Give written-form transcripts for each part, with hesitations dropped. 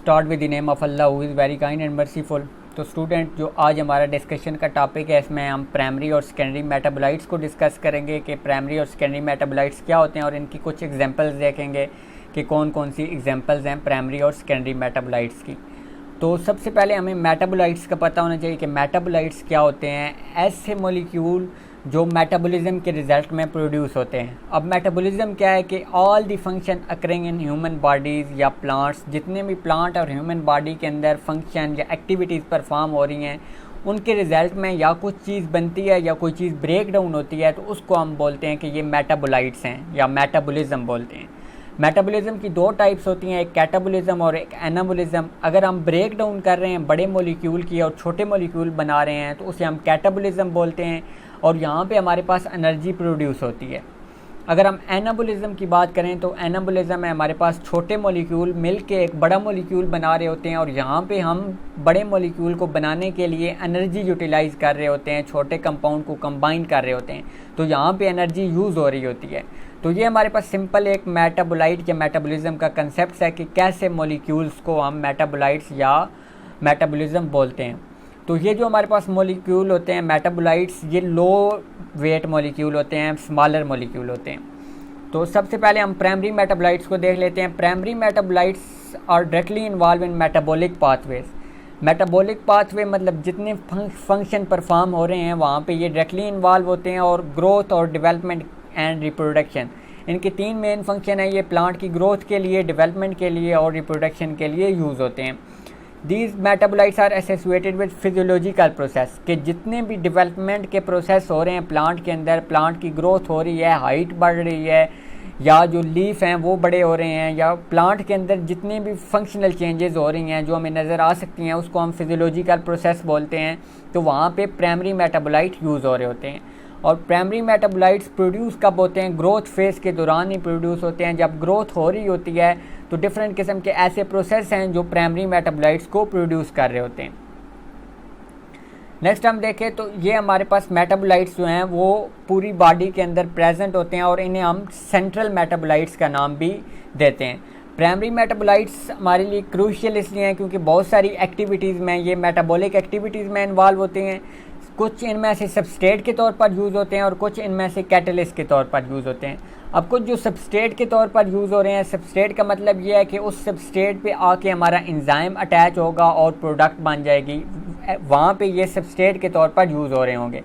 Start with the name of Allah who is very kind and merciful. तो student, जो आज हमारा discussion का टॉपिक है, इसमें हम प्राइमरी और सेकेंडरी मेटाबोलाइट्स को डिस्कस करेंगे कि प्राइमरी और सेकेंडरी मेटाबोलाइट्स क्या होते हैं और इनकी कुछ एग्जांपल्स देखेंगे कि कौन कौन सी एग्जांपल्स हैं प्राइमरी और सेकेंडरी मेटाबोलाइट्स की। तो सबसे पहले हमें मेटाबोलाइट्स का पता होना चाहिए कि मेटाबोलाइट्स क्या होते हैं। ऐसे मॉलिक्यूल जो मेटाबॉलिज्म के रिज़ल्ट में प्रोड्यूस होते हैं। अब मेटाबॉलिज्म क्या है कि all the function occurring in human bodies या प्लांट्स, जितने भी प्लांट और ह्यूमन बॉडी के अंदर फंक्शन या एक्टिविटीज़ परफॉर्म हो रही हैं, उनके रिज़ल्ट में या कुछ चीज़ बनती है या कोई चीज़ ब्रेक डाउन होती है, तो उसको हम बोलते हैं कि ये मेटाबोलाइट्स हैं या मेटाबॉलिज्म बोलते हैं। मेटाबॉलिज्म की दो टाइप्स होती हैं, एक कैटाबॉलिज्म और एक एनाबॉलिज्म। अगर हम ब्रेक डाउन कर रहे हैं बड़े मॉलिक्यूल की और छोटे मॉलिक्यूल बना रहे हैं तो उसे हम कैटाबॉलिज्म बोलते हैं और यहाँ पे हमारे पास एनर्जी प्रोड्यूस होती है। अगर हम एनाबॉलिज्म की बात करें तो एनाबॉलिज्म में हमारे पास छोटे मॉलिक्यूल मिलके एक बड़ा मॉलिक्यूल बना रहे होते हैं और यहाँ पे हम बड़े मॉलिक्यूल को बनाने के लिए एनर्जी यूटिलाइज़ कर रहे होते हैं, छोटे कंपाउंड को कंबाइन कर रहे होते हैं, तो यहाँ पे एनर्जी यूज़ हो रही होती है। तो ये हमारे पास सिंपल एक मेटाबोलाइट या मेटाबॉलिज्म का कंसेप्ट है कि कैसे मॉलिक्यूल्स को हम मेटाबोलाइट्स या मेटाबॉलिज्म बोलते हैं। तो ये जो हमारे पास मॉलिक्यूल होते हैं मेटाबोलाइट्स, ये लो वेट मॉलिक्यूल होते हैं, स्मॉलर मॉलिक्यूल होते हैं। तो सबसे पहले हम प्राइमरी मेटाबोलाइट्स को देख लेते हैं। Primary metabolites are directly involved in metabolic pathways. Metabolic pathway मतलब जितने फंक्शन परफॉर्म हो रहे हैं वहाँ पे ये डायरेक्टली इन्वॉल्व होते हैं और ग्रोथ और डेवलपमेंट एंड रिप्रोडक्शन, इनके तीन मेन फंक्शन है। ये प्लांट की ग्रोथ के लिए, डेवलपमेंट के लिए और रिप्रोडक्शन के लिए यूज़ होते हैं। These metabolites are associated with physiological process, कि जितने भी डेवलपमेंट के प्रोसेस हो रहे हैं प्लांट के अंदर, प्लांट की ग्रोथ हो रही है, हाइट बढ़ रही है, या जो लीफ हैं वो बड़े हो रहे हैं, या प्लांट के अंदर जितने भी फंक्शनल चेंजेस हो रही हैं जो हमें नज़र आ सकती हैं, उसको हम फिजियोलॉजिकल प्रोसेस बोलते हैं। तो वहाँ पे प्राइमरी मेटाबोलाइट यूज़ हो रहे होते हैं। और प्राइमरी मेटाबोलाइट्स प्रोड्यूस कब होते हैं? ग्रोथ फेज़ के दौरान ही प्रोड्यूस होते हैं। जब ग्रोथ हो रही होती है तो डिफरेंट किस्म के ऐसे प्रोसेस हैं जो प्राइमरी मेटाबोलाइट्स को प्रोड्यूस कर रहे होते हैं। नेक्स्ट हम देखें तो ये हमारे पास मेटाबोलाइट्स जो हैं वो पूरी बॉडी के अंदर प्रेजेंट होते हैं और इन्हें हम सेंट्रल मेटाबोलाइट्स का नाम भी देते हैं। प्राइमरी मेटाबोलाइट्स हमारे लिए क्रूशियल इसलिए हैं क्योंकि बहुत सारी एक्टिविटीज़ में, ये मेटाबॉलिक एक्टिविटीज़ में इन्वॉल्व होते हैं। कुछ इनमें से सबस्ट्रेट के तौर पर यूज़ होते हैं और कुछ इनमें से कैटलिस्ट के तौर पर यूज़ होते हैं। अब कुछ जो सबस्ट्रेट के तौर पर यूज़ हो रहे हैं, सबस्ट्रेट का मतलब ये है कि उस सबस्ट्रेट पे आके हमारा एंजाइम अटैच होगा और प्रोडक्ट बन जाएगी, वहाँ पे ये सबस्ट्रेट के तौर पर यूज़ हो रहे होंगे।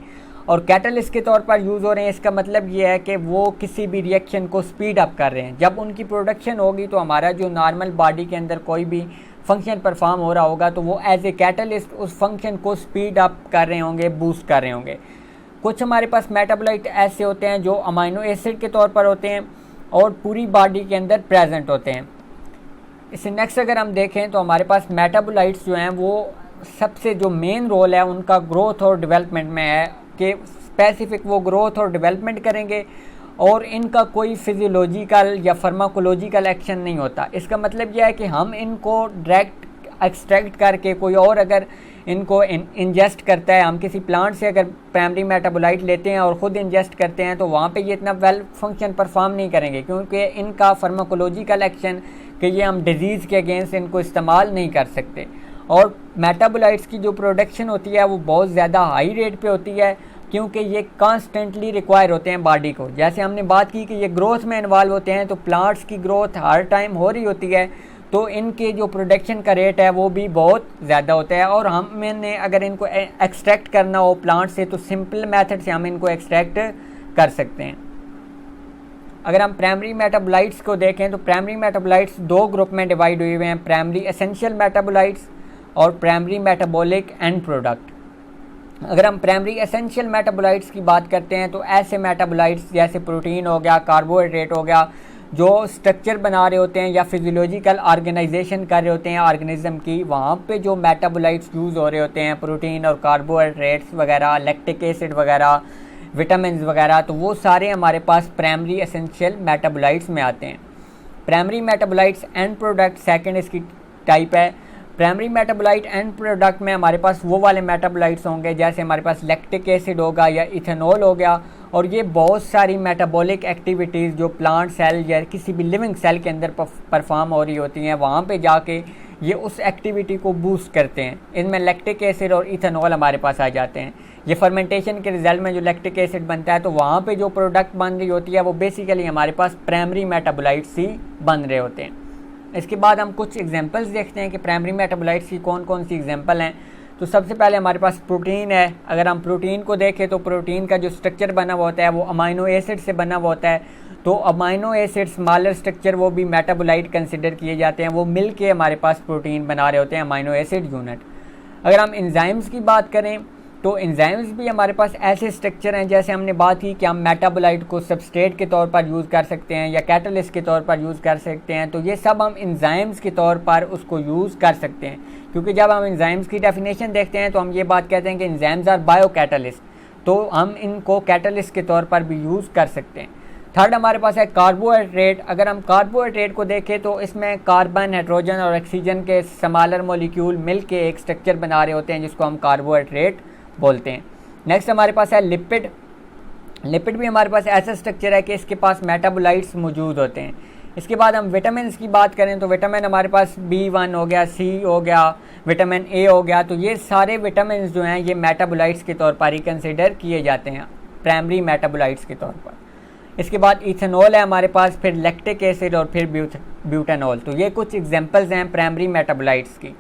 और कैटलिस्ट के तौर पर यूज़ हो रहे हैं, इसका मतलब ये है कि वो किसी भी रिएक्शन को स्पीड अप कर रहे हैं। जब उनकी प्रोडक्शन होगी तो हमारा जो नॉर्मल बॉडी के अंदर कोई भी फंक्शन परफॉर्म हो रहा होगा तो वो एज ए कैटलिस्ट उस फंक्शन को स्पीड अप कर रहे होंगे, बूस्ट कर रहे होंगे। कुछ हमारे पास मेटाबोलाइट ऐसे होते हैं जो अमाइनो एसिड के तौर पर होते हैं और पूरी बॉडी के अंदर प्रेजेंट होते हैं। इससे नेक्स्ट अगर हम देखें तो हमारे पास मेटाबोलाइट्स जो हैं वो सबसे जो मेन रोल है उनका ग्रोथ और डेवलपमेंट में है कि स्पेसिफिक वो ग्रोथ और डेवलपमेंट करेंगे और इनका कोई फिजियोलॉजिकल या फार्माकोलॉजिकल एक्शन नहीं होता। इसका मतलब यह है कि हम इनको डायरेक्ट एक्सट्रैक्ट करके कोई और अगर इनको इंजेस्ट करता है, हम किसी प्लांट से अगर प्राइमरी मेटाबोलाइट लेते हैं और ख़ुद इंजेस्ट करते हैं तो वहाँ पे ये इतना वेल फंक्शन परफॉर्म नहीं करेंगे क्योंकि इनका फार्माकोलॉजिकल एक्शन कि ये हम डिजीज़ के अगेंस्ट इनको इस्तेमाल नहीं कर सकते। और मेटाबोलाइट्स की जो प्रोडक्शन होती है वो बहुत ज़्यादा हाई रेट पे होती है क्योंकि ये कॉन्स्टेंटली रिक्वायर होते हैं बॉडी को। जैसे हमने बात की कि ये ग्रोथ में इन्वॉल्व होते हैं, तो प्लांट्स की ग्रोथ हर टाइम हो रही होती है, तो इनके जो प्रोडक्शन का रेट है वो भी बहुत ज़्यादा होता है। और हमने अगर इनको एक्सट्रैक्ट करना हो प्लांट से तो सिंपल मेथड से हम इनको एक्सट्रैक्ट कर सकते हैं। अगर हम प्राइमरी मेटाबोलाइट्स को देखें तो प्राइमरी मेटाबोलाइट्स दो ग्रुप में डिवाइड हुए हैं, प्राइमरी एसेंशियल मेटाबोलाइट्स और प्राइमरी मेटाबॉलिक एंड प्रोडक्ट। अगर हम प्राइमरी एसेंशियल मेटाबोलाइट्स की बात करते हैं तो ऐसे मेटाबोलाइट्स जैसे प्रोटीन हो गया, कार्बोहाइड्रेट हो गया, जो स्ट्रक्चर बना रहे होते हैं या फिजियोलॉजिकल ऑर्गेनाइजेशन कर रहे होते हैं ऑर्गेनिज्म की, वहाँ पे जो मेटाबोलाइट्स यूज़ हो रहे होते हैं, प्रोटीन और कार्बोहाइड्रेट्स वगैरह, लैक्टिक एसिड वगैरह, विटामिन वगैरह, तो वो सारे हमारे पास प्राइमरी एसेंशियल मेटाबोलाइट्स में आते हैं। Primary metabolites and product second इसकी टाइप है। प्राइमरी मेटाबोलाइट एंड प्रोडक्ट में हमारे पास वो वाले मेटाबोलाइट्स होंगे जैसे हमारे पास लैक्टिक एसिड होगा या इथेनॉल हो गया, और ये बहुत सारी मेटाबॉलिक एक्टिविटीज़ जो प्लांट सेल या किसी भी लिविंग सेल के अंदर परफॉर्म हो रही होती हैं, वहाँ पे जाके ये उस एक्टिविटी को बूस्ट करते हैं। इनमें लैक्टिक एसिड और इथेनॉल हमारे पास आ जाते हैं। ये फर्मेंटेशन के रिजल्ट में जो लैक्टिक एसिड बनता है तो वहाँ पे जो प्रोडक्ट बन रही होती है वो बेसिकली हमारे पास प्राइमरी मेटाबोलाइट्स ही बन रहे होते हैं। इसके बाद हम कुछ एग्जांपल्स देखते हैं कि प्राइमरी मेटाबोलाइट्स की कौन कौन सी एग्जांपल हैं। तो सबसे पहले हमारे पास प्रोटीन है। अगर हम प्रोटीन को देखें तो प्रोटीन का जो स्ट्रक्चर बना हुआ होता है वो अमाइनो एसिड से बना हुआ होता है। तो अमाइनो एसिड स्मॉलर स्ट्रक्चर वो भी मेटाबोलाइट कंसिडर किए जाते हैं, वो मिल के हमारे पास प्रोटीन बना रहे होते हैं, अमाइनो एसिड यूनिट। अगर हम एंजाइम्स की बात करें तो एंजाइम्स भी हमारे पास ऐसे स्ट्रक्चर हैं, जैसे हमने बात की कि हम मेटाबोलाइट को सबस्ट्रेट के तौर पर यूज़ कर सकते हैं या कैटलिस्ट के तौर पर यूज़ कर सकते हैं। तो ये सब हम एंजाइम्स के तौर पर उसको यूज़ कर सकते हैं, क्योंकि जब हम एंजाइम्स की डेफिनेशन देखते हैं तो हम ये बात कहते हैं कि एंजाइम्स आर बायो कैटलिस्ट, तो हम इनको कैटलिस्ट के तौर पर भी यूज़ कर सकते हैं। थर्ड हमारे पास है कार्बोहाइड्रेट। अगर हम कार्बोहाइड्रेट को देखें तो इसमें कार्बन, हाइड्रोजन और ऑक्सीजन के स्मॉलर मॉलिक्यूल मिल के एक स्ट्रक्चर बना रहे होते हैं, जिसको हम कार्बोहाइड्रेट बोलते हैं। नेक्स्ट हमारे पास है लिपिड। लिपिड भी हमारे पास ऐसा स्ट्रक्चर है कि इसके पास मेटाबोलाइट्स मौजूद होते हैं। इसके बाद हम विटामिन की बात करें तो विटामिन हमारे पास B1 हो गया, C हो गया, विटामिन A हो गया। तो ये सारे विटामिन जो हैं ये मेटाबोलाइट्स के तौर पर ही कंसिडर किए जाते हैं, प्राइमरी मेटाबोलाइट्स के तौर पर। इसके बाद इथेनॉल है हमारे पास, फिर लैक्टिक एसिड और फिर ब्यूटानॉल। तो ये कुछ एग्जांपल्स हैं प्राइमरी मेटाबोलाइट्स की।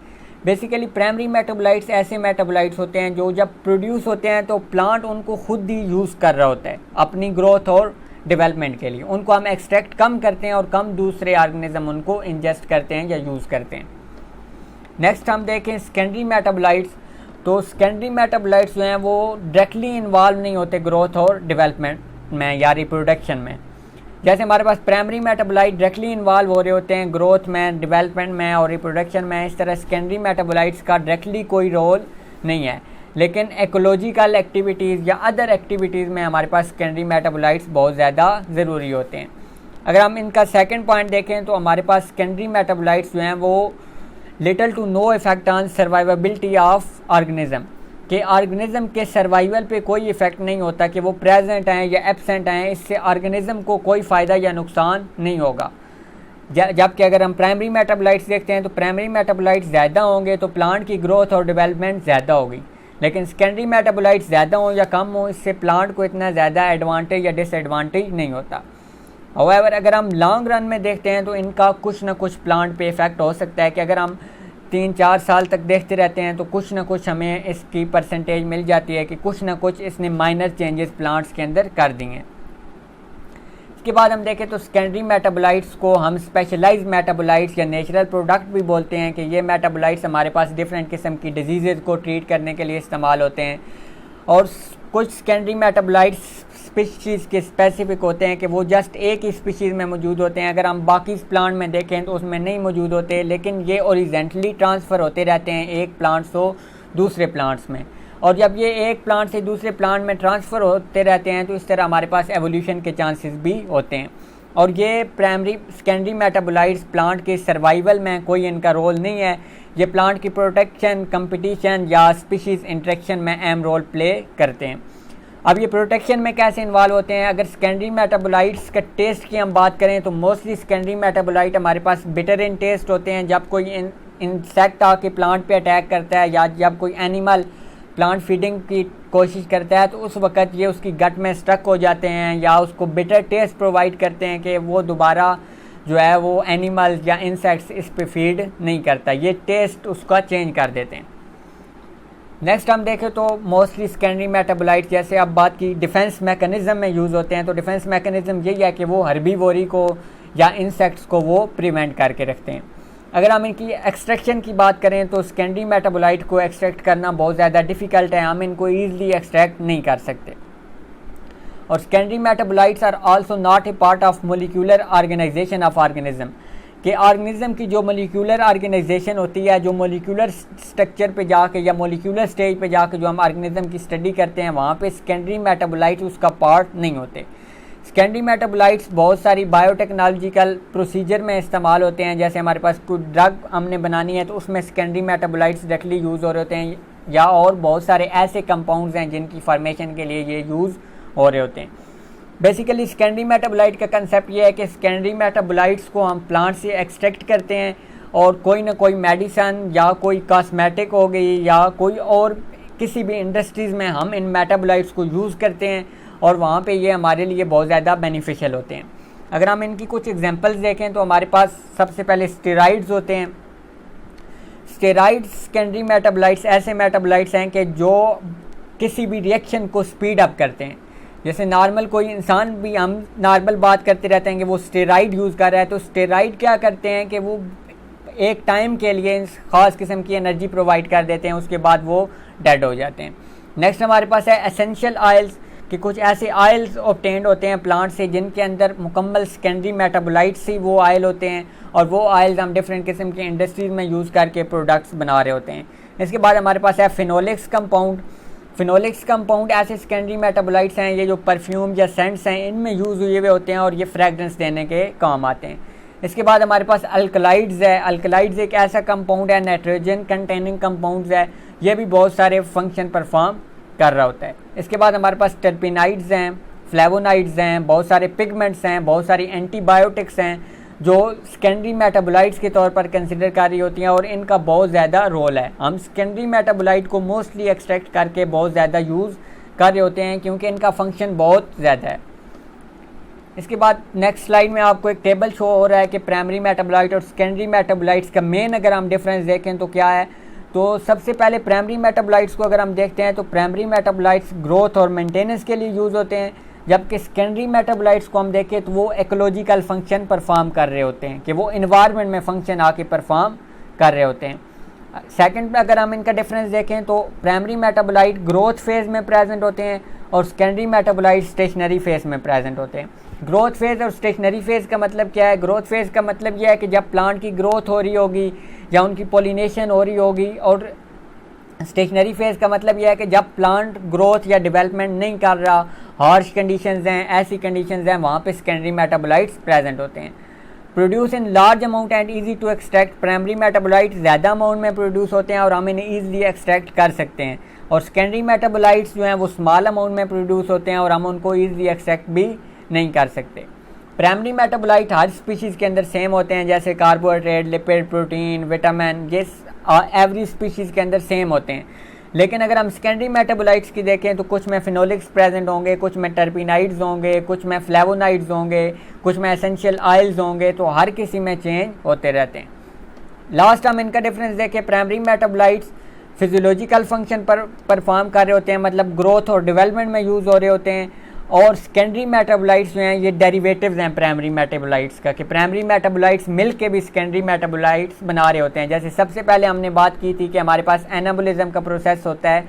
बेसिकली प्राइमरी मेटाबोलाइट्स ऐसे मेटाबोलाइट्स होते हैं जो जब प्रोड्यूस होते हैं तो प्लांट उनको खुद ही यूज़ कर रहा होता है अपनी ग्रोथ और डेवलपमेंट के लिए। उनको हम एक्सट्रैक्ट कम करते हैं और कम दूसरे ऑर्गेनिज्म उनको इंजेस्ट करते हैं या यूज़ करते हैं। नेक्स्ट हम देखें सेकेंडरी मेटाबोलाइट्स। तो सेकेंडरी मेटाबोलाइट्स जो हैं वो डायरेक्टली इन्वॉल्व नहीं होते ग्रोथ और डेवलपमेंट में या रिप्रोडक्शन में। जैसे हमारे पास प्राइमरी मेटाबोलाइट डायरेक्टली इन्वॉल्व हो रहे होते हैं ग्रोथ में, डेवलपमेंट में और रिप्रोडक्शन में, इस तरह सेकेंडरी मेटाबोलाइट्स का डायरेक्टली कोई रोल नहीं है। लेकिन इकोलॉजिकल एक्टिविटीज़ या अदर एक्टिविटीज़ में हमारे पास सेकेंडरी मेटाबोलाइट्स बहुत ज़्यादा ज़रूरी होते हैं। अगर हम इनका सेकंड पॉइंट देखें तो हमारे पास सेकेंडरी मेटाबोलाइट्स जो हैं वो little to no effect on survivability of organism, कि ऑर्गेनिज्म के सर्वाइवल पे कोई इफ़ेक्ट नहीं होता कि वो प्रेजेंट हैं या एब्सेंट हैं, इससे ऑर्गेनिज्म को कोई फ़ायदा या नुकसान नहीं होगा। जबकि अगर हम प्राइमरी मेटाबोलाइट्स देखते हैं तो प्राइमरी मेटाबोलाइट्स ज़्यादा होंगे तो प्लांट की ग्रोथ और डेवलपमेंट ज़्यादा होगी। लेकिन सेकेंडरी मेटाबोलाइट्स ज़्यादा हों या कम हों, इससे प्लांट को इतना ज़्यादा एडवांटेज या डिसएडवांटेज नहीं होता। हाउएवर अगर हम लॉन्ग रन में देखते हैं तो इनका कुछ ना कुछ प्लांट पे इफ़ेक्ट हो सकता है कि अगर हम 3-4 साल तक देखते रहते हैं तो कुछ ना कुछ हमें इसकी परसेंटेज मिल जाती है कि कुछ ना कुछ इसने माइनर चेंजेस प्लांट्स के अंदर कर दिए। इसके बाद हम देखें तो सेकेंडरी मेटाबोलाइट्स को हम स्पेशलाइज्ड मेटाबोलाइट्स या नेचुरल प्रोडक्ट भी बोलते हैं, कि ये मेटाबोलाइट्स हमारे पास डिफरेंट किस्म की डिजीज़ को ट्रीट करने के लिए इस्तेमाल होते हैं। और कुछ सेकेंडरी मेटाबोलाइट्स स्पीशीज़ के स्पेसिफिक होते हैं कि वो जस्ट एक ही स्पीशीज़ में मौजूद होते हैं। अगर हम बाकी प्लांट में देखें तो उसमें नहीं मौजूद होते, लेकिन ये ओरिजेंटली ट्रांसफ़र होते रहते हैं एक प्लांट से दूसरे प्लांट्स में। और जब ये एक प्लांट से दूसरे प्लांट में ट्रांसफ़र होते रहते हैं तो इस तरह हमारे पास एवोल्यूशन के चांसेस भी होते हैं। और ये प्राइमरी सेकेंडरी मेटाबोलाइट्स प्लांट के सर्वाइवल में कोई इनका रोल नहीं है, ये प्लांट की प्रोटेक्शन, कंपटीशन या स्पीशीज़ इंटरेक्शन में अहम रोल प्ले करते हैं। अब ये प्रोटेक्शन में कैसे इन्वॉल्व होते हैं? अगर सेकेंडरी मेटाबोलाइट्स का टेस्ट की हम बात करें तो मोस्टली सेकेंडरी मेटाबोलाइट हमारे पास बिटर इन टेस्ट होते हैं। जब कोई इंसेक्ट आके प्लांट पे अटैक करता है या जब कोई एनिमल प्लांट फीडिंग की कोशिश करता है तो उस वक़्त ये उसकी गट में स्टक हो जाते हैं या उसको बिटर टेस्ट प्रोवाइड करते हैं कि वो दोबारा जो है वो एनिमल्स या इंसेक्ट्स इस पे फीड नहीं करता, ये टेस्ट उसका चेंज कर देते हैं। नेक्स्ट हम देखें तो मोस्टली सेकेंडरी मेटाबोलाइट जैसे अब बात की डिफेंस मैकेनिज़्म में यूज़ होते हैं। तो डिफेंस मैकेनिज़्म यही है कि वो हर्बीवोरी को या इंसेक्ट्स को वो प्रिवेंट करके रखते हैं। अगर हम इनकी एक्सट्रैक्शन की बात करें तो सेकेंडरी मेटाबोलाइट को एक्सट्रैक्ट करना बहुत ज़्यादा डिफ़िकल्ट है, हम इनको ईज़िली एक्सट्रैक्ट नहीं कर सकते। और secondary metabolites are also not a part of molecular organisation of organism, कि ऑर्गेनिज्म की जो मोलिकुलर ऑर्गेनाइजेशन होती है, जो मोलिकुलर स्ट्रक्चर पे जाके या मोलिकुलर स्टेज पे जाके जो हम ऑर्गेनिज्म की स्टडी करते हैं वहाँ पे सेकेंडरी मेटाबोलाइट्स उसका पार्ट नहीं होते। सेकेंडरी मेटाबोलाइट्स बहुत सारी बायोटेक्नोलॉजिकल प्रोसीजर में इस्तेमाल होते हैं। जैसे हमारे पास कोई ड्रग हमने बनानी है तो उसमें सेकेंडरी मेटाबोलाइट्स डायरेक्टली यूज़ हो रहे होते हैं, या और बहुत सारे ऐसे कंपाउंड्स हैं जिनकी फॉर्मेशन के लिए ये यूज़ हो रहे होते हैं। बेसिकली सेकेंडरी मेटाबोलाइट का कंसेप्ट ये है कि सेकेंडरी मेटाबोलाइट्स को हम प्लांट से एक्सट्रैक्ट करते हैं और कोई ना कोई मेडिसन या कोई कॉस्मेटिक हो गई या कोई और किसी भी इंडस्ट्रीज़ में हम इन मेटाबोलाइट्स को यूज़ करते हैं और वहाँ पे ये हमारे लिए बहुत ज़्यादा बेनिफिशियल होते हैं। अगर हम इनकी कुछ एग्जांपल्स देखें तो हमारे पास सबसे पहले स्टेरॉइड्स होते हैं। स्टेरॉइड्स सेकेंडरी मेटाबोलाइट्स ऐसे मेटाबोलाइट्स हैं कि जो किसी भी रिएक्शन को स्पीड अप करते हैं। जैसे नॉर्मल कोई इंसान भी, हम नॉर्मल बात करते रहते हैं कि वो स्टेरॉइड यूज़ कर रहा है, तो स्टेरॉइड क्या करते हैं कि वो एक टाइम के लिए ख़ास किस्म की एनर्जी प्रोवाइड कर देते हैं, उसके बाद वो डेड हो जाते हैं। नेक्स्ट हमारे पास है एसेंशियल ऑयल्स, कि कुछ ऐसे ऑयल्स ऑब्टेन्ड होते हैं प्लांट से जिनके अंदर मुकम्मल सेकेंडरी मेटाबोलाइट्स ही वो ऑयल होते हैं, और वो ऑयल्स हम डिफरेंट किस्म के इंडस्ट्रीज़ में यूज़ करके प्रोडक्ट्स बना रहे होते हैं। इसके बाद हमारे पास है फिनोलिक्स कंपाउंड। फिनोलिक्स कंपाउंड ऐसे सेकेंडरी मेटाबोलाइट्स हैं, ये जो परफ्यूम या सेंट्स हैं इनमें यूज़ हुए हुए होते हैं और ये फ्रेगरेंस देने के काम आते हैं। इसके बाद हमारे पास अल्कलाइड्स है। अल्कलाइड्स एक ऐसा कंपाउंड है, नाइट्रोजन कंटेनिंग कंपाउंड्स है, ये भी बहुत सारे फंक्शन परफॉर्म कर रहा होता है। इसके बाद हमारे पास टर्पिनाइड्स हैं, फ्लेवोनाइड्स हैं, बहुत सारे पिगमेंट्स हैं, बहुत सारी एंटीबायोटिक्स हैं जो सेकेंडरी मेटाबोलाइट्स के तौर पर कंसिडर कर रही होती हैं और इनका बहुत ज़्यादा रोल है। हम सेकेंडरी मेटाबोलाइट को मोस्टली एक्सट्रैक्ट करके बहुत ज़्यादा यूज़ कर रहे होते हैं क्योंकि इनका फंक्शन बहुत ज़्यादा है। इसके बाद नेक्स्ट स्लाइड में आपको एक टेबल शो हो रहा है कि प्राइमरी मेटाबोलाइट और सेकेंडरी मेटाबोलाइट्स का मेन अगर हम डिफरेंस देखें तो क्या है। तो सबसे पहले प्राइमरी मेटाबोलाइट्स को अगर हम देखते हैं तो प्राइमरी मेटाबोलाइट्स ग्रोथ और मेंटेनेंस के लिए यूज़ होते हैं, जबकि सेकेंडरी मेटाबोलाइट्स को हम देखें तो वो इकोलॉजिकल फंक्शन परफॉर्म कर रहे होते हैं, कि वो इन्वायरमेंट में फंक्शन आके परफॉर्म कर रहे होते हैं। सेकंड पे अगर हम इनका डिफरेंस देखें तो प्राइमरी मेटाबोलाइट ग्रोथ फेज़ में प्रेजेंट होते हैं और सेकेंडरी मेटाबोलाइट स्टेशनरी फेज़ में प्रेजेंट होते हैं। ग्रोथ फेज़ और स्टेशनरी फेज़ का मतलब क्या है? ग्रोथ फेज़ का मतलब यह है कि जब प्लांट की ग्रोथ हो रही होगी या उनकी पोलिनेशन हो रही होगी, और स्टेशनरी फेज़ का मतलब यह है कि जब प्लांट ग्रोथ या डेवलपमेंट नहीं कर रहा, हार्श कंडीशंस हैं, ऐसी कंडीशंस हैं, वहाँ पे सेकेंडरी मेटाबोलाइट्स प्रेजेंट होते हैं। Produce in large amount and easy to extract, primary metabolites ज़्यादा अमाउंट में प्रोड्यूस होते हैं और हम इन्हें ईजिली एक्सट्रैक्ट कर सकते हैं, और सेकेंडरी मेटाबोलाइट्स जो हैं वो स्मॉल अमाउंट में प्रोड्यूस होते हैं और हम उनको ईजिली एक्सट्रैक्ट भी नहीं कर सकते। प्राइमरी मेटाबोलाइट हर स्पीशीज़ के अंदर सेम होते हैं, जैसे कार्बोहाइड्रेट, लिपिड, प्रोटीन, विटामिन, ये एवरी स्पीशीज़ के अंदर सेम होते हैं। लेकिन अगर हम सेकेंडरी मेटाबोलाइट्स की देखें तो कुछ में फिनोलिक्स प्रेजेंट होंगे, कुछ में टर्पिनाइड्स होंगे, कुछ में फ्लेवोनाइड्स होंगे, कुछ में एसेंशियल ऑयल्स होंगे, तो हर किसी में चेंज होते रहते हैं। लास्ट हम इनका डिफरेंस देखें, प्राइमरी मेटाबोलाइट्स फिजियोलॉजिकल फंक्शन पर परफॉर्म कर रहे होते हैं, मतलब ग्रोथ और डेवलपमेंट में यूज़ हो रहे होते हैं, और सेकेंडरी मेटाबोलाइट्स जो हैं ये डेरिवेटिव्स हैं प्राइमरी मेटाबोलाइट्स का, कि प्राइमरी मेटाबोलाइट्स मिल के भी सेकेंडरी मेटाबोलाइट्स बना रहे होते हैं। जैसे सबसे पहले हमने बात की थी कि हमारे पास एनाबोलिज्म का प्रोसेस होता है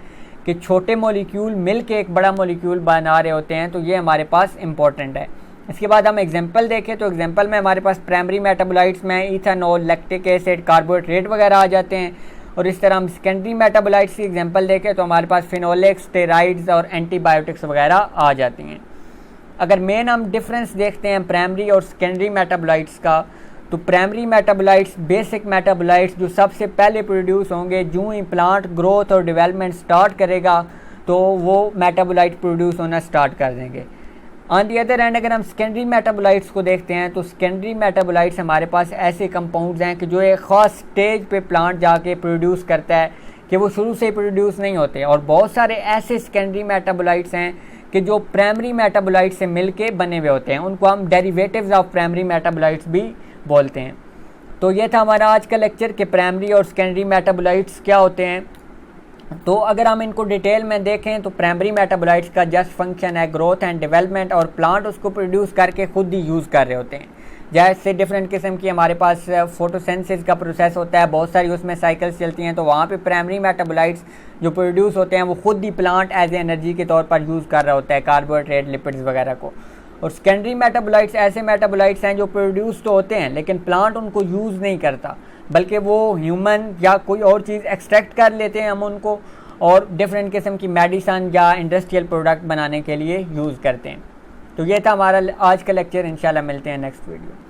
कि छोटे मॉलिक्यूल मिल के एक बड़ा मॉलिक्यूल बना रहे होते हैं, तो ये हमारे पास इंपॉर्टेंट है। इसके बाद हम एग्जांपल देखें तो एग्जांपल में हमारे पास प्राइमरी मेटाबोलाइट्स में इथेनॉल, लैक्टिक एसिड, कार्बोहाइड्रेट वगैरह आ जाते हैं, और इस तरह हम सेकेंडरी मेटाबोलाइट्स की एग्जांपल देखें तो हमारे पास फिनोलिक्स, स्टेरॉइड्स और एंटीबायोटिक्स वगैरह आ जाती हैं। अगर मेन हम डिफरेंस देखते हैं प्राइमरी और सेकेंडरी मेटाबोलाइट्स का, तो प्राइमरी मेटाबोलाइट्स बेसिक मेटाबोलाइट्स जो सबसे पहले प्रोड्यूस होंगे, जो ही प्लांट ग्रोथ और डेवलपमेंट स्टार्ट करेगा तो वो मेटाबोलाइट प्रोड्यूस होना स्टार्ट कर देंगे। ऑन दी अदर एंड अगर हम सेकेंडरी मेटाबोलाइट्स को देखते हैं तो सेकेंडरी मेटाबोलाइट्स हमारे पास ऐसे कंपाउंड्स हैं कि जो एक ख़ास स्टेज पे प्लांट जाके प्रोड्यूस करता है, कि वो शुरू से प्रोड्यूस नहीं होते, और बहुत सारे ऐसे सेकेंडरी मेटाबोलाइट्स हैं कि जो प्राइमरी मेटाबोलाइट से मिल के बने हुए होते हैं, उनको हम डेरिवेटिव्स ऑफ प्राइमरी मेटाबोलाइट्स भी बोलते हैं। तो ये था हमारा आज का लेक्चर कि प्राइमरी और सेकेंडरी मेटाबोलाइट्स क्या होते हैं। तो अगर हम इनको डिटेल में देखें तो प्राइमरी मेटाबोलाइट्स का जस्ट फंक्शन है ग्रोथ एंड डेवलपमेंट, और प्लांट उसको प्रोड्यूस करके खुद ही यूज़ कर रहे होते हैं। जैसे डिफरेंट किस्म की हमारे पास फोटोसिंथेसिस का प्रोसेस होता है, बहुत सारी उसमें साइकिल्स चलती हैं, तो वहाँ पे प्राइमरी मेटाबोलाइट्स जो प्रोड्यूस होते हैं वो खुद ही प्लांट एज एनर्जी के तौर पर यूज़ कर रहा होता है कार्बोहाइड्रेट, लिपिड्स वगैरह को। और सेकेंडरी मेटाबोलाइट्स ऐसे मेटाबोलाइट्स हैं जो प्रोड्यूस तो होते हैं लेकिन प्लांट उनको यूज़ नहीं करता, बल्कि वो ह्यूमन या कोई और चीज़ एक्सट्रैक्ट कर लेते हैं हम उनको, और डिफरेंट किस्म की मेडिसन या इंडस्ट्रियल प्रोडक्ट बनाने के लिए यूज़ करते हैं। तो ये था हमारा आज का लेक्चर। इंशाल्लाह मिलते हैं नेक्स्ट वीडियो।